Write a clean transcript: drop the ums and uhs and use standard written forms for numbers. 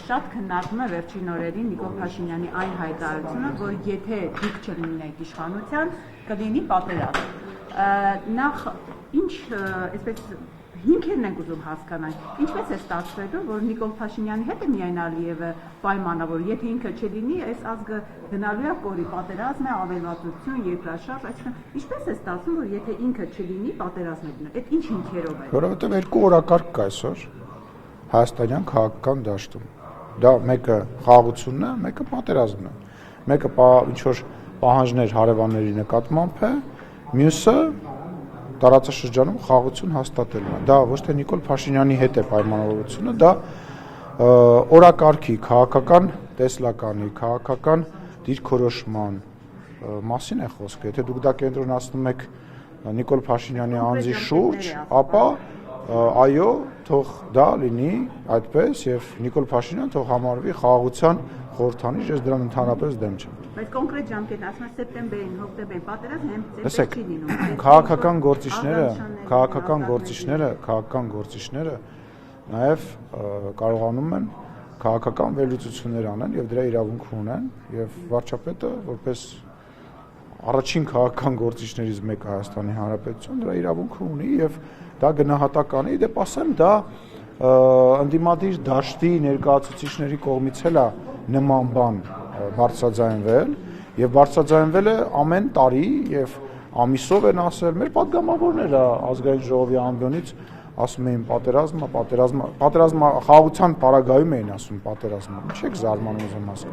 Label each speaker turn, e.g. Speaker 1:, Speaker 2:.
Speaker 1: շատ քննարկում է վերջին օրերին Նիկոլ Փաշինյանի այն հայտարարությունը, որ եթե դուք չլինեք իշխանության, կլինի պատերազմ։ Նախ ինչ, այսպես հիմքերն ենք ուզում հասկանալ, ինչպես է ստացվելու, որ Նիկոլ Փաշինյանի հետ է միայն Ալիևը պայմանավոր, եթե ինքը չլինի, այս ազգը գնալու է կորի, պատերազմ է, ավերածություն, երկրաշարժ, այսինքն ինչպես է ստացվում, որ եթե ինքը չլինի, պատերազմ է գնա, այդ ինչ հիմքերով է։
Speaker 2: Որովհետև երկու օրակարգ կա այսօր հայաստանյան քաղաքական դաշտում։ Դա մեկը խաղաղությունն է, մեկը պատերազմն է։ Մեկը ինչ որ պահանջներ հարևանների նկատմամբ է, մյուսը տարածաշրջանում խաղաղություն հաստատելն է։ Դա ոչ թե Նիկոլ Փաշինյանի հետ է պայմանավորությունը, դա օրակարգի, քաղաքական տեսլականի, քաղաքական դիրքորոշման մասին է խոսքը։ Եթե դուք դա կենտրոնացնում եք Նիկոլ Փաշինյանի անձի շուրջ, ապա այո, թող դա լինի այդպես եւ Նիկոլ Փաշինյանը թող համարվի խաղաղության խորհրդանիշ, ես դրան ընդհանրապես դեմ չեմ։
Speaker 1: Բայց կոնկրետ ժամկետ ասում եմ սեպտեմբերին, հոկտեմբերին պատերազմ հենց
Speaker 2: տեսեք,
Speaker 1: չի լինում։
Speaker 2: քաղաքական գործիչները նաեւ կարողանում են քաղաքական վերլուծություններ անեն եւ դրա իրավունք ունեն եւ վարչապետը որպես առաջին քաղաքական գործիչներից մեկը Հայաստանի Հանրապետություն դրա իրավունքը ունի եւ դա գնահատական է, դեպ ասեմ դա ընդդիմադիր դաշտի ներկայացուցիչների կողմից էլ է նման բան բարձրաձայնվել եւ բարձրաձայնվել է ամեն տարի եւ ամիսով են ասել մեր падգամավորները ազգային ժողովի ամբիոնից ասում էին պատերազմը խաղաղության պարագայում էին ասում պատերազմը, ինչ եք զարմանում եմ ասել